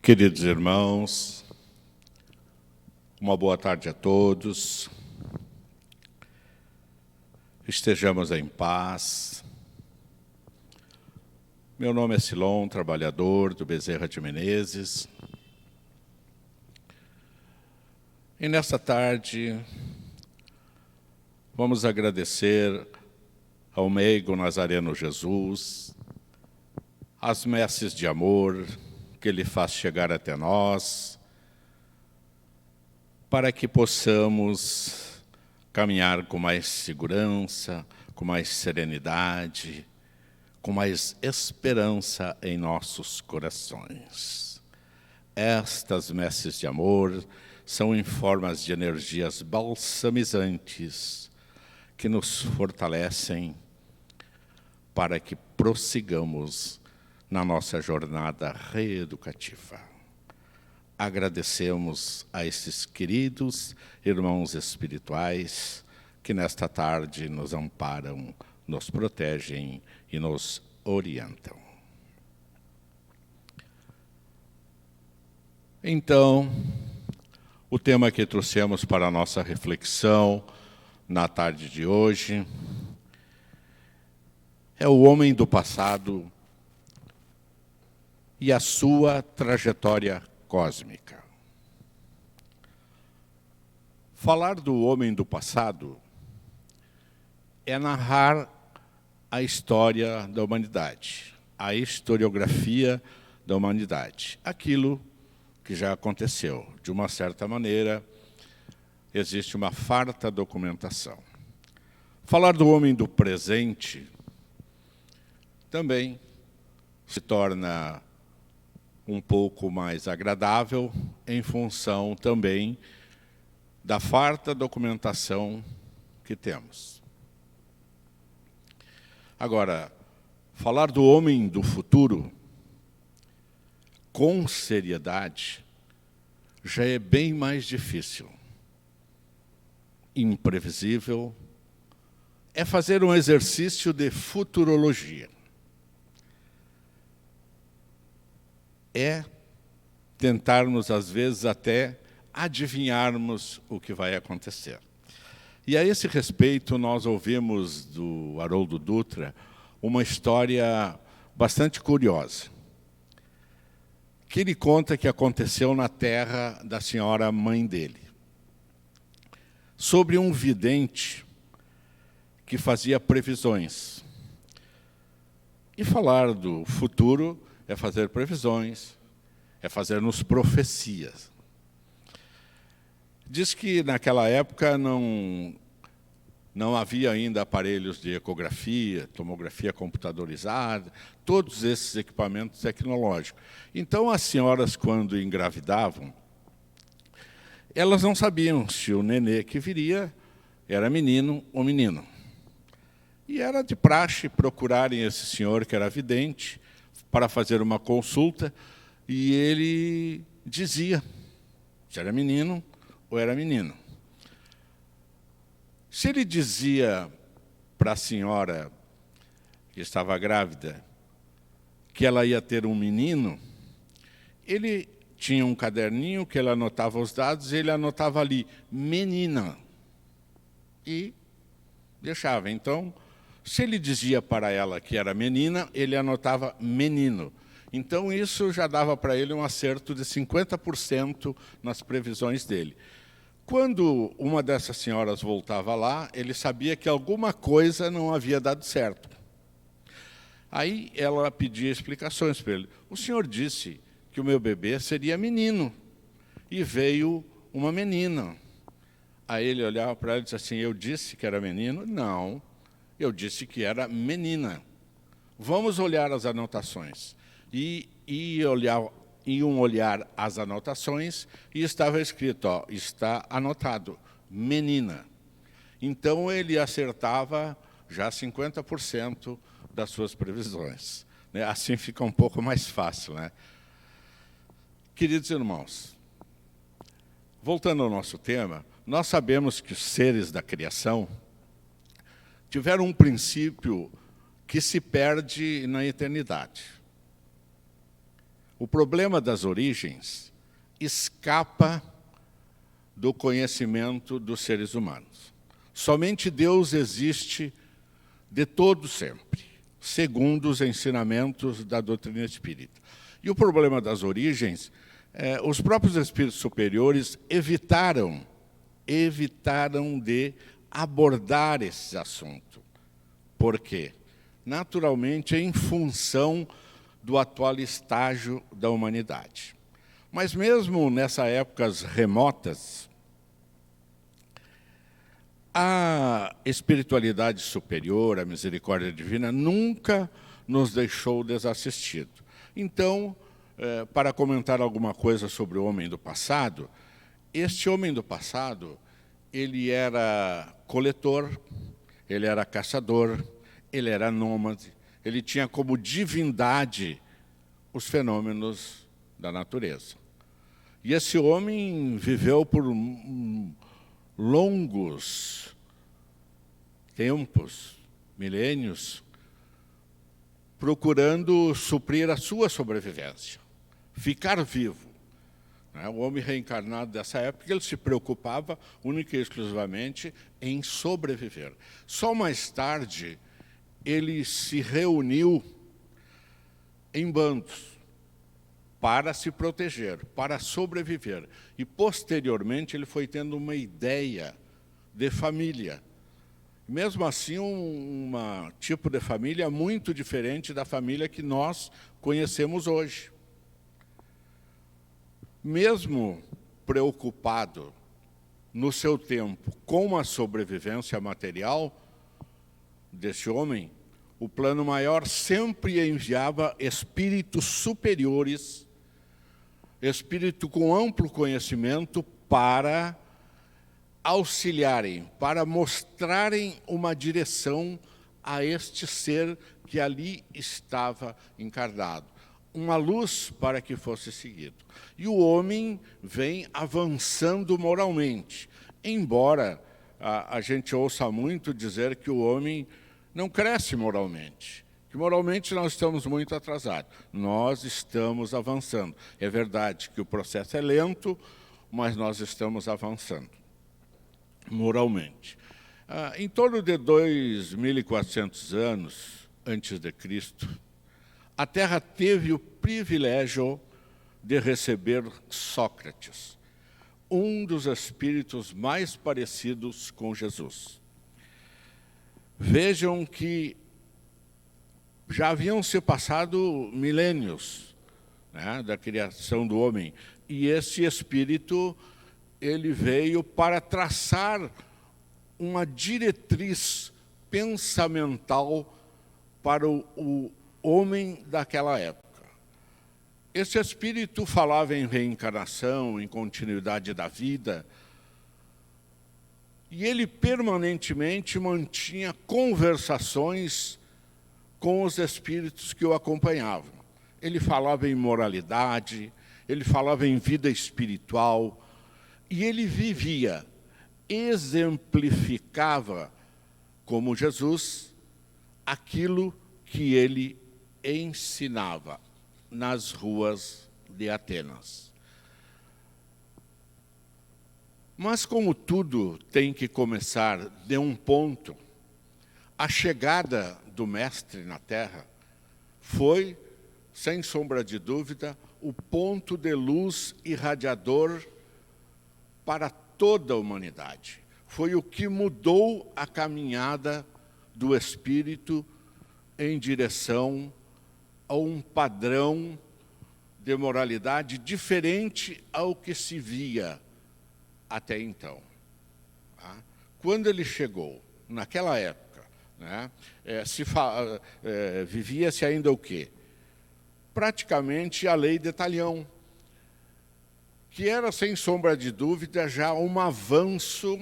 Queridos irmãos, uma boa tarde a todos. Estejamos em paz. Meu nome é Silon, trabalhador do Bezerra de Menezes. E nesta tarde, vamos agradecer ao meigo Nazareno Jesus, as messes de amor que Ele faz chegar até nós, para que possamos caminhar com mais segurança, com mais serenidade, com mais esperança em nossos corações. Estas messes de amor são em formas de energias balsamizantes que nos fortalecem para que prossigamos na nossa jornada reeducativa. Agradecemos a esses queridos irmãos espirituais que nesta tarde nos amparam, nos protegem e nos orientam. Então, o tema que trouxemos para a nossa reflexão na tarde de hoje é o homem do passado e a sua trajetória cósmica. Falar do homem do passado é narrar a história da humanidade, a historiografia da humanidade, aquilo que já aconteceu. De uma certa maneira, existe uma farta documentação. Falar do homem do presente também se torna um pouco mais agradável em função também da farta documentação que temos. Agora, falar do homem do futuro com seriedade já é bem mais difícil. Imprevisível é fazer um exercício de futurologia. É tentarmos, às vezes, até adivinharmos o que vai acontecer. E a esse respeito, nós ouvimos do Haroldo Dutra uma história bastante curiosa, que ele conta que aconteceu na terra da senhora mãe dele, sobre um vidente que fazia previsões. E falar do futuro é fazer previsões, é fazer-nos profecias. Diz que naquela época não havia ainda aparelhos de ecografia, tomografia computadorizada, todos esses equipamentos tecnológicos. Então, as senhoras, quando engravidavam, elas não sabiam se o nenê que viria era menino ou menino. E era de praxe procurarem esse senhor que era vidente para fazer uma consulta, e ele dizia se era menino ou era menino. Se ele dizia para a senhora que estava grávida que ela ia ter um menino, ele tinha um caderninho que ele anotava os dados, e ele anotava ali, menina, e deixava. Então, se ele dizia para ela que era menina, ele anotava menino. Então, isso já dava para ele um acerto de 50% nas previsões dele. Quando uma dessas senhoras voltava lá, ele sabia que alguma coisa não havia dado certo. Aí ela pedia explicações para ele. O senhor disse que o meu bebê seria menino, e veio uma menina. Aí ele olhava para ela e disse assim, eu disse que era menino? Não. Eu disse que era menina. Vamos olhar as anotações. E iam olhar as anotações e estava escrito, ó, está anotado, menina. Então, ele acertava já 50% das suas previsões. Assim fica um pouco mais fácil, né? Queridos irmãos, voltando ao nosso tema, nós sabemos que os seres da criação tiveram um princípio que se perde na eternidade. O problema das origens escapa do conhecimento dos seres humanos. Somente Deus existe de todo sempre, segundo os ensinamentos da doutrina espírita. E o problema das origens, os próprios espíritos superiores evitaram de abordar esse assunto. Por quê? Naturalmente, em função do atual estágio da humanidade. Mas mesmo nessas épocas remotas, a espiritualidade superior, a misericórdia divina, nunca nos deixou desassistido. Então, para comentar alguma coisa sobre o homem do passado, este homem do passado, ele era coletor, ele era caçador, ele era nômade, ele tinha como divindade os fenômenos da natureza. E esse homem viveu por longos tempos, milênios, procurando suprir a sua sobrevivência, ficar vivo. O homem reencarnado dessa época, ele se preocupava única e exclusivamente em sobreviver. Só mais tarde, ele se reuniu em bandos para se proteger, para sobreviver. E, posteriormente, ele foi tendo uma ideia de família. Mesmo assim, um tipo de família muito diferente da família que nós conhecemos hoje. Mesmo preocupado no seu tempo com a sobrevivência material desse homem, o plano maior sempre enviava espíritos superiores, espírito com amplo conhecimento, para auxiliarem, para mostrarem uma direção a este ser que ali estava encarnado. Uma luz para que fosse seguido. E o homem vem avançando moralmente, embora a gente ouça muito dizer que o homem não cresce moralmente, que moralmente nós estamos muito atrasados. Nós estamos avançando. É verdade que o processo é lento, mas nós estamos avançando moralmente. Em torno de 2.400 anos antes de Cristo, a Terra teve o privilégio de receber Sócrates, um dos espíritos mais parecidos com Jesus. Vejam que já haviam se passado milênios, da criação do homem, e esse espírito ele veio para traçar uma diretriz pensamental para o homem daquela época. Esse espírito falava em reencarnação, em continuidade da vida, e ele permanentemente mantinha conversações com os espíritos que o acompanhavam. Ele falava em moralidade, ele falava em vida espiritual, e ele vivia, exemplificava, como Jesus, aquilo que ele ensinava nas ruas de Atenas. Mas como tudo tem que começar de um ponto, a chegada do Mestre na Terra foi, sem sombra de dúvida, o ponto de luz irradiador para toda a humanidade. Foi o que mudou a caminhada do Espírito em direção a um padrão de moralidade diferente ao que se via até então. Quando ele chegou, naquela época, vivia-se ainda o quê? Praticamente a lei de Talião, que era, sem sombra de dúvida, já um avanço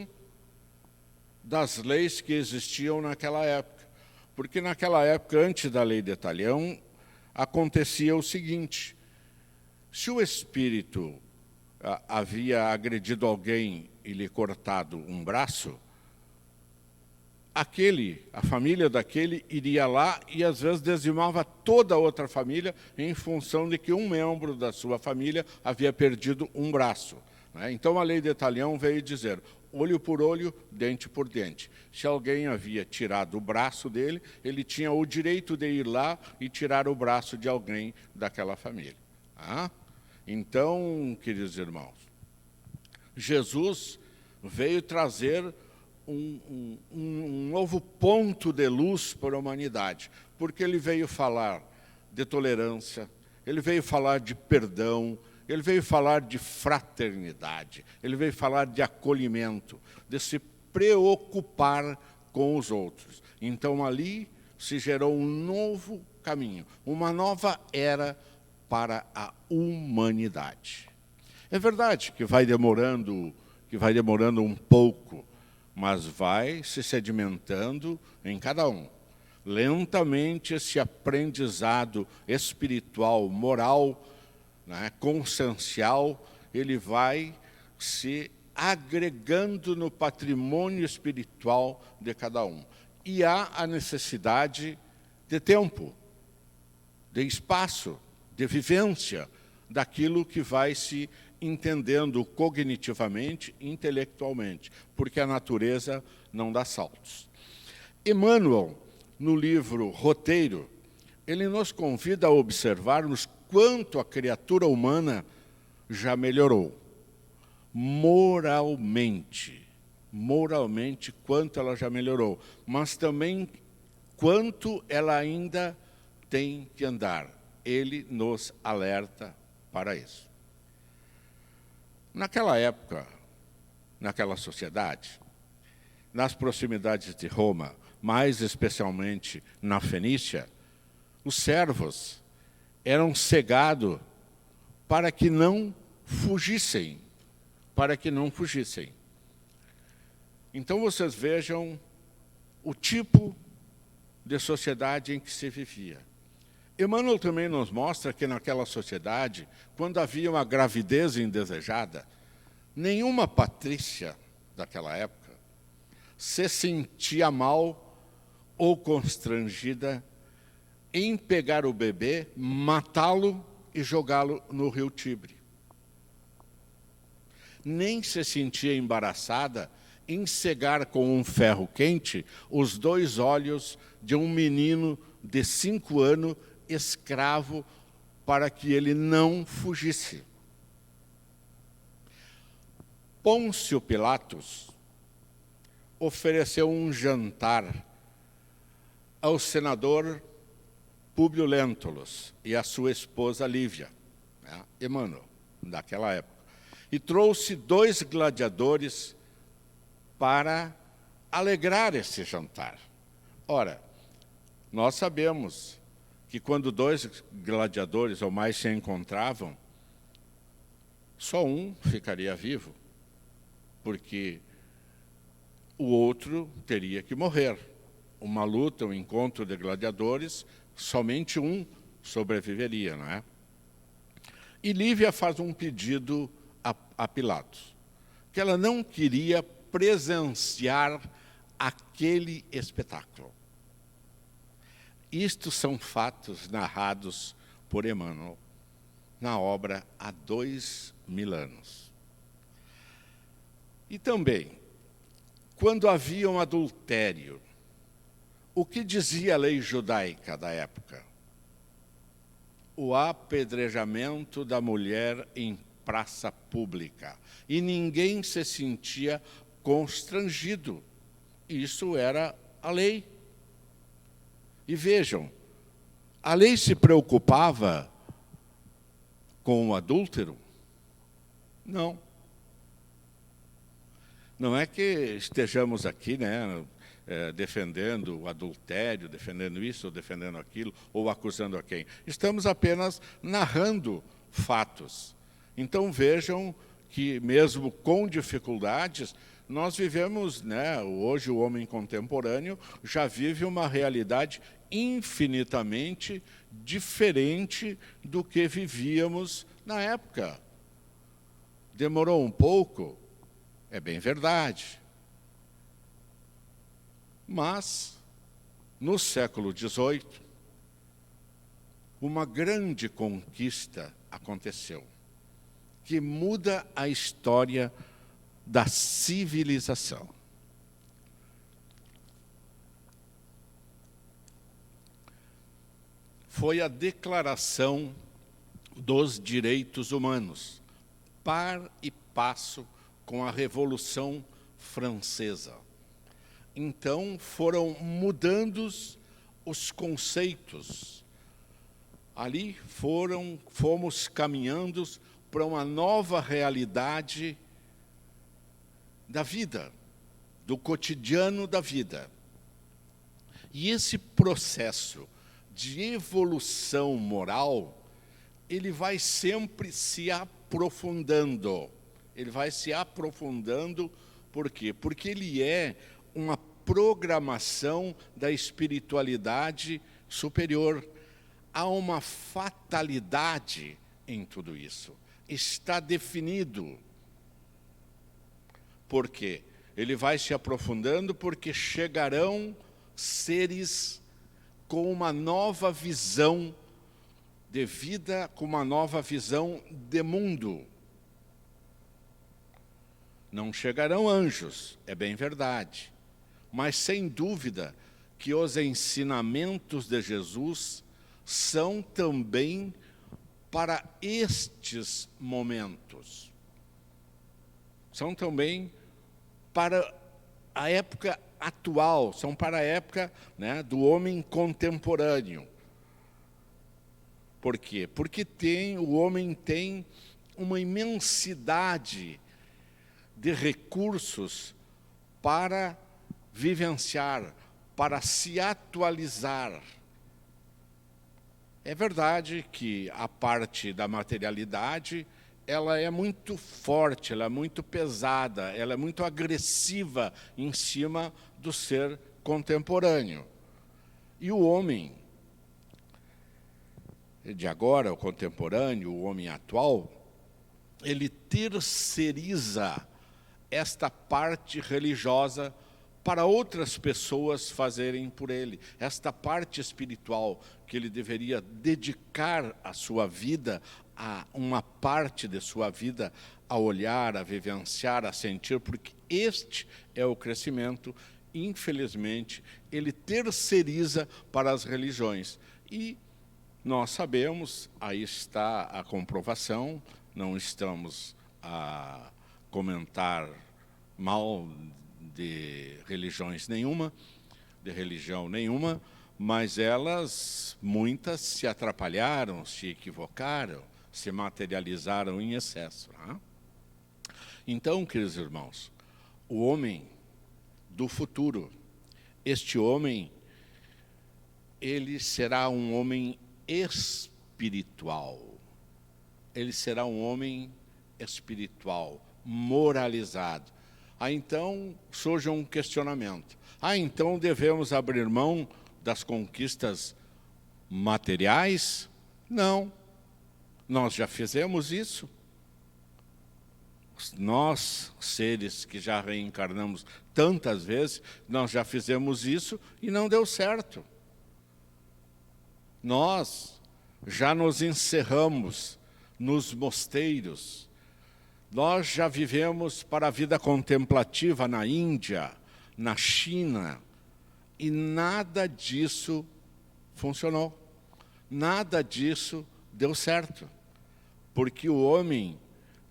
das leis que existiam naquela época. Porque naquela época, antes da lei de Talião, acontecia o seguinte: se o espírito havia agredido alguém e lhe cortado um braço, a família daquele iria lá e às vezes dizimava toda a outra família em função de que um membro da sua família havia perdido um braço. Então a lei de Talião veio dizer, olho por olho, dente por dente. Se alguém havia tirado o braço dele, ele tinha o direito de ir lá e tirar o braço de alguém daquela família. Então, queridos irmãos, Jesus veio trazer um novo ponto de luz para a humanidade, porque ele veio falar de tolerância, ele veio falar de perdão, ele veio falar de fraternidade, ele veio falar de acolhimento, de se preocupar com os outros. Então ali se gerou um novo caminho, uma nova era para a humanidade. É verdade que vai demorando um pouco, mas vai se sedimentando em cada um. Lentamente esse aprendizado espiritual, moral, consciencial, ele vai se agregando no patrimônio espiritual de cada um. E há a necessidade de tempo, de espaço, de vivência, daquilo que vai se entendendo cognitivamente, intelectualmente, porque a natureza não dá saltos. Emmanuel, no livro Roteiro, ele nos convida a observarmos quanto a criatura humana já melhorou. Moralmente, quanto ela já melhorou, mas também quanto ela ainda tem que andar. Ele nos alerta para isso. Naquela época, naquela sociedade, nas proximidades de Roma, mais especialmente na Fenícia, os servos eram cegados para que não fugissem, Então vocês vejam o tipo de sociedade em que se vivia. Emmanuel também nos mostra que naquela sociedade, quando havia uma gravidez indesejada, nenhuma patrícia daquela época se sentia mal ou constrangida em pegar o bebê, matá-lo e jogá-lo no rio Tibre. Nem se sentia embaraçada em cegar com um ferro quente os 2 olhos de um menino de 5 anos, escravo, para que ele não fugisse. Pôncio Pilatos ofereceu um jantar ao senador Públio Lentulus e à sua esposa Lívia, Emmanuel, daquela época, e trouxe 2 gladiadores para alegrar esse jantar. Ora, nós sabemos que quando 2 gladiadores ou mais se encontravam, só um ficaria vivo, porque o outro teria que morrer. Uma luta, um encontro de gladiadores, somente um sobreviveria, não é? E Lívia faz um pedido a Pilatos, que ela não queria presenciar aquele espetáculo. Isto são fatos narrados por Emmanuel na obra Há 2000 anos. E também, quando havia um adultério, o que dizia a lei judaica da época? O apedrejamento da mulher em praça pública. E ninguém se sentia constrangido. Isso era a lei. E vejam, a lei se preocupava com o adúltero? Não. Não é que estejamos aqui, defendendo o adultério, defendendo isso, ou defendendo aquilo, ou acusando a quem. Estamos apenas narrando fatos. Então vejam que mesmo com dificuldades, nós vivemos, hoje o homem contemporâneo já vive uma realidade infinitamente diferente do que vivíamos na época. Demorou um pouco, é bem verdade. Mas, no século XVIII, uma grande conquista aconteceu, que muda a história da civilização. Foi a Declaração dos Direitos Humanos, par e passo com a Revolução Francesa. Então, foram mudando os conceitos. Ali fomos caminhando para uma nova realidade da vida, do cotidiano da vida. E esse processo de evolução moral, ele vai sempre se aprofundando. Ele vai se aprofundando, por quê? Porque ele é uma programação da espiritualidade superior. Há uma fatalidade em tudo isso. Está definido. Por quê? Ele vai se aprofundando porque chegarão seres com uma nova visão de vida, com uma nova visão de mundo. Não chegarão anjos, é bem verdade, mas sem dúvida que os ensinamentos de Jesus são também para estes momentos. São também para a época atual, são para a época, né, do homem contemporâneo. Por quê? Porque o homem tem uma imensidade de recursos para vivenciar, para se atualizar. É verdade que a parte da materialidade, ela é muito forte, ela é muito pesada, ela é muito agressiva em cima do ser contemporâneo. E o homem de agora, o contemporâneo, o homem atual, ele terceiriza esta parte religiosa para outras pessoas fazerem por ele. Esta parte espiritual que ele deveria dedicar a sua vida, a uma parte de sua vida, a olhar, a vivenciar, a sentir, porque este é o crescimento. Infelizmente, ele terceiriza para as religiões. E nós sabemos, aí está a comprovação, não estamos a comentar mal de religião nenhuma, mas muitas se atrapalharam, se equivocaram, se materializaram em excesso. Né? Então, queridos irmãos, o homem do futuro, este homem, ele será um homem espiritual. Ele será um homem espiritual, moralizado. Aí então surge um questionamento. Então devemos abrir mão das conquistas materiais? Não. Nós já fizemos isso. Nós, seres que já reencarnamos tantas vezes, nós já fizemos isso e não deu certo. Nós já nos encerramos nos mosteiros. Nós já vivemos para a vida contemplativa na Índia, na China, e nada disso funcionou. Nada disso deu certo. Porque o homem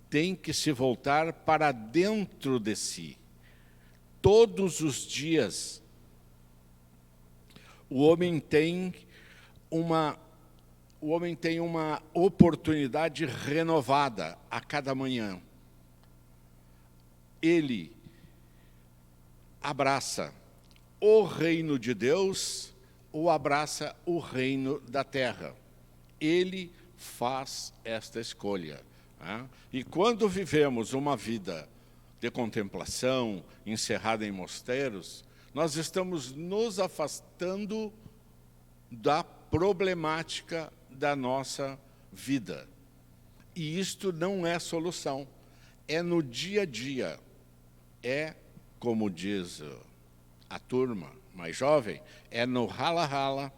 tem que se voltar para dentro de si. Todos os dias, o homem tem uma oportunidade renovada a cada manhã. Ele abraça o reino de Deus ou abraça o reino da terra. Ele faz esta escolha. Né? E quando vivemos uma vida de contemplação, encerrada em mosteiros, nós estamos nos afastando da problemática da nossa vida. E isto não é solução. É no dia a dia. É, como diz a turma, mais jovem, é no rala-rala,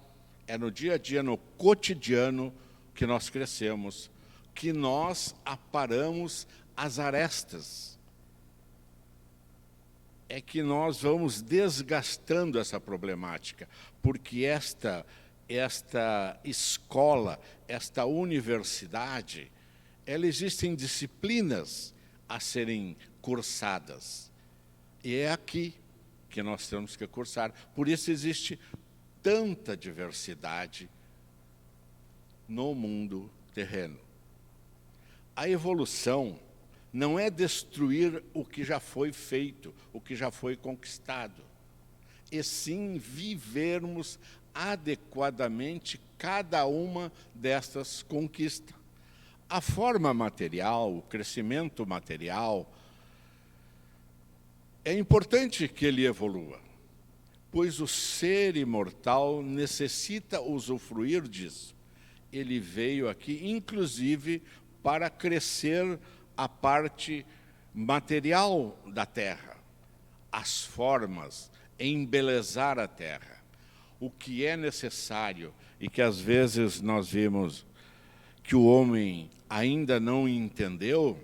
é no dia a dia, no cotidiano que nós crescemos, que nós aparamos as arestas. É que nós vamos desgastando essa problemática, porque esta escola, esta universidade, ela existem disciplinas a serem cursadas. E é aqui que nós temos que cursar. Por isso existe tanta diversidade no mundo terreno. A evolução não é destruir o que já foi feito, o que já foi conquistado, e sim vivermos adequadamente cada uma destas conquistas. A forma material, o crescimento material, é importante que ele evolua, pois o ser imortal necessita usufruir disso. Ele veio aqui, inclusive, para crescer a parte material da terra, as formas, embelezar a terra. O que é necessário e que às vezes nós vimos que o homem ainda não entendeu,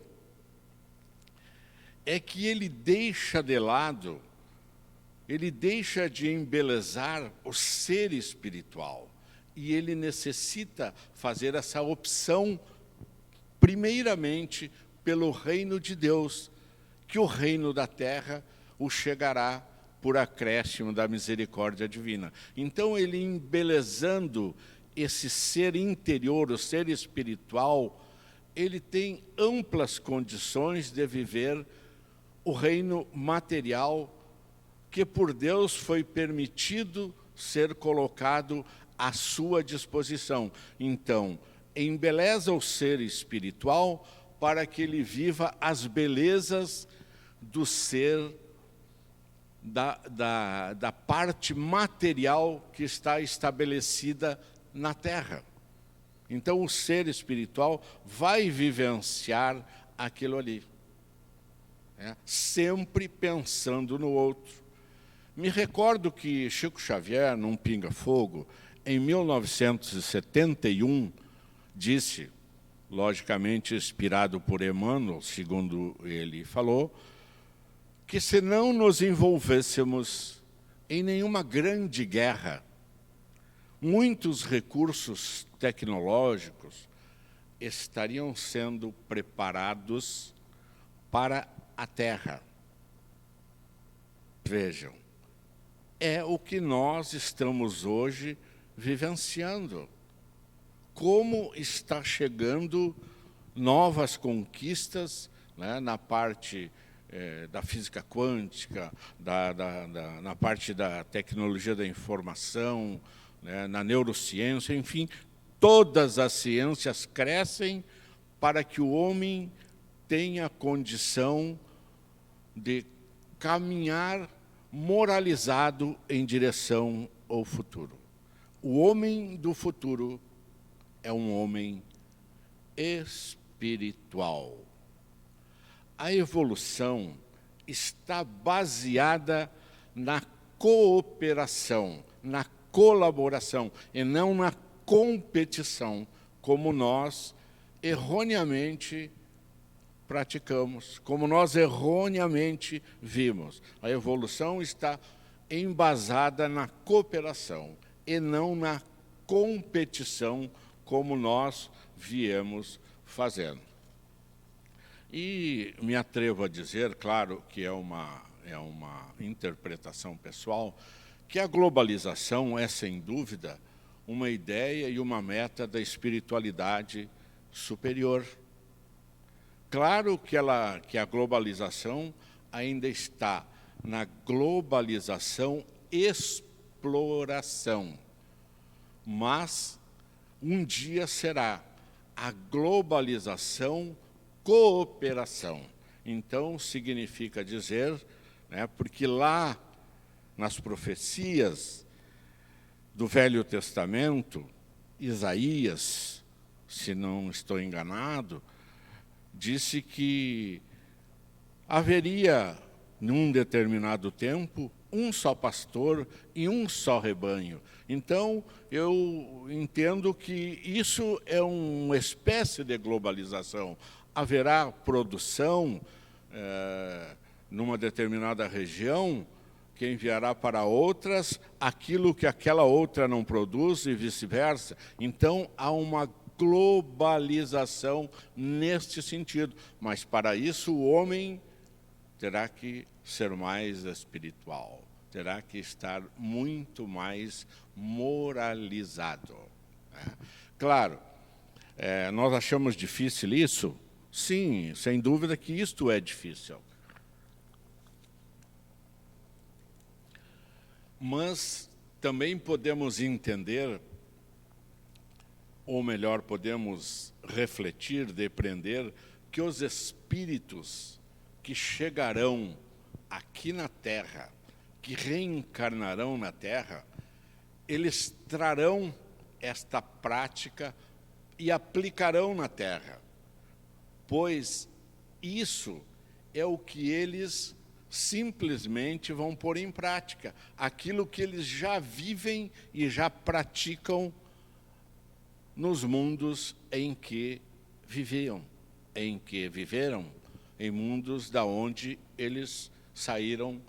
é que ele deixa de lado, ele deixa de embelezar o ser espiritual e ele necessita fazer essa opção primeiramente pelo reino de Deus, que o reino da terra o chegará por acréscimo da misericórdia divina. Então, ele embelezando esse ser interior, o ser espiritual, ele tem amplas condições de viver o reino material que por Deus foi permitido ser colocado à sua disposição. Então, embeleza o ser espiritual para que ele viva as belezas do ser, da parte material que está estabelecida na terra. Então, o ser espiritual vai vivenciar aquilo ali, sempre pensando no outro. Me recordo que Chico Xavier, num Pinga-Fogo, em 1971, disse, logicamente inspirado por Emmanuel, segundo ele falou, que se não nos envolvêssemos em nenhuma grande guerra, muitos recursos tecnológicos estariam sendo preparados para a Terra. Vejam, é o que nós estamos hoje vivenciando. Como está chegando novas conquistas, né, na parte da física quântica, na parte da tecnologia da informação, né, na neurociência, enfim, todas as ciências crescem para que o homem tenha condição de caminhar moralizado em direção ao futuro. O homem do futuro é um homem espiritual. A evolução está baseada na cooperação, na colaboração, e não na competição, como nós erroneamente praticamos, como nós erroneamente vimos. A evolução está embasada na cooperação e não na competição, como nós viemos fazendo. E me atrevo a dizer, claro que é uma interpretação pessoal, que a globalização é, sem dúvida, uma ideia e uma meta da espiritualidade superior. Claro que a globalização ainda está na globalização exploração, mas um dia será a globalização cooperação. Então, significa dizer, né, porque lá nas profecias do Velho Testamento, Isaías, se não estou enganado, disse que haveria, num determinado tempo, um só pastor e um só rebanho. Então, eu entendo que isso é uma espécie de globalização. Haverá produção numa determinada região que enviará para outras aquilo que aquela outra não produz e vice-versa. Então, há uma globalização neste sentido. Mas, para isso, o homem terá que ser mais espiritual, terá que estar muito mais moralizado. Claro, nós achamos difícil isso? Sim, sem dúvida que isto é difícil. Mas também podemos entender, ou melhor, podemos refletir, depreender, que os espíritos que chegarão aqui na Terra, que reencarnarão na Terra, eles trarão esta prática e aplicarão na Terra, pois isso é o que eles simplesmente vão pôr em prática, aquilo que eles já vivem e já praticam nos mundos em que viveram, em mundos da onde eles saíram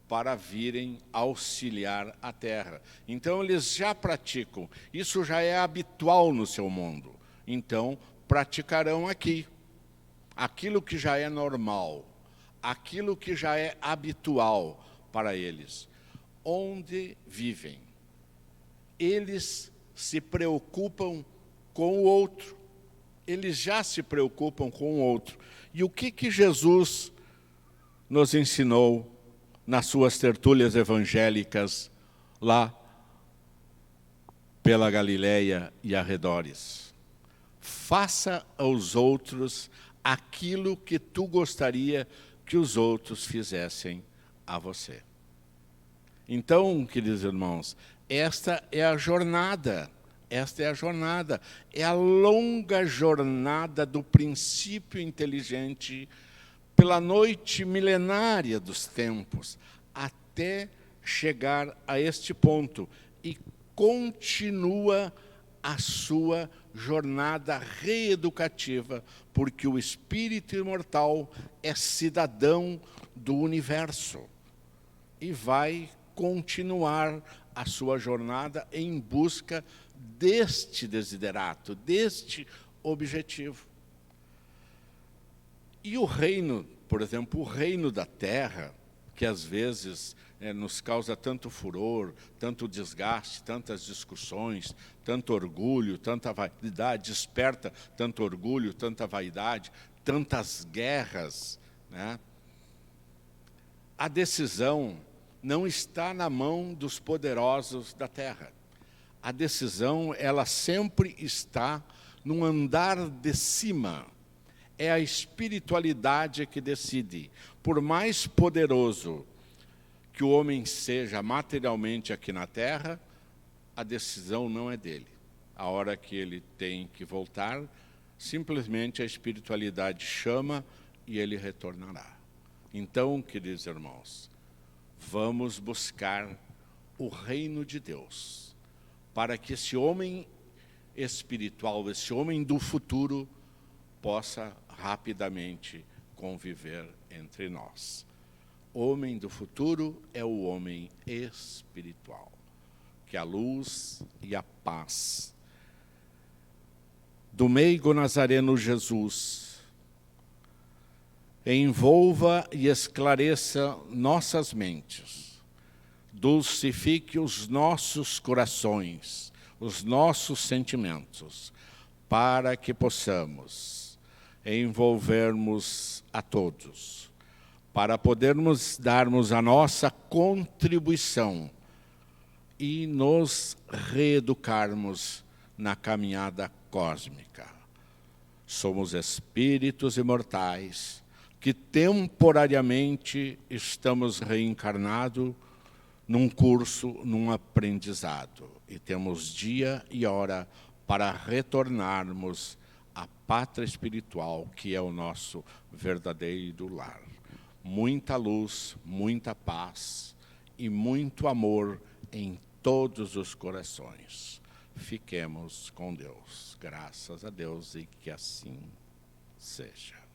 para virem auxiliar a Terra. Então, eles já praticam, isso já é habitual no seu mundo. Então, praticarão aqui aquilo que já é normal, aquilo que já é habitual para eles. Onde vivem, eles se preocupam com o outro. Eles já se preocupam com o outro. E o que Jesus nos ensinou nas suas tertúlias evangélicas lá pela Galileia e arredores? Faça aos outros aquilo que tu gostaria que os outros fizessem a você. Então, queridos irmãos, esta é a jornada. Esta é a jornada, é a longa jornada do princípio inteligente pela noite milenária dos tempos, até chegar a este ponto. E continua a sua jornada reeducativa, porque o espírito imortal é cidadão do universo e vai continuar a sua jornada em busca deste desiderato, deste objetivo. E o reino, por exemplo, o reino da terra, que às vezes nos causa tanto furor, tanto desgaste, tantas discussões, tanto orgulho, tanta vaidade, desperta tanto orgulho, tanta vaidade, tantas guerras, né? A decisão não está na mão dos poderosos da terra. A decisão, ela sempre está num andar de cima. É a espiritualidade que decide. Por mais poderoso que o homem seja materialmente aqui na Terra, a decisão não é dele. A hora que ele tem que voltar, simplesmente a espiritualidade chama e ele retornará. Então, queridos irmãos, vamos buscar o reino de Deus, para que esse homem espiritual, esse homem do futuro, possa rapidamente conviver entre nós. Homem do futuro é o homem espiritual. Que a luz e a paz do meigo nazareno Jesus envolva e esclareça nossas mentes, dulcifique os nossos corações, os nossos sentimentos, para que possamos envolvermos a todos, para podermos darmos a nossa contribuição e nos reeducarmos na caminhada cósmica. Somos espíritos imortais que temporariamente estamos reencarnados num curso, num aprendizado, e temos dia e hora para retornarmos à pátria espiritual, que é o nosso verdadeiro lar. Muita luz, muita paz e muito amor em todos os corações. Fiquemos com Deus. Graças a Deus e que assim seja.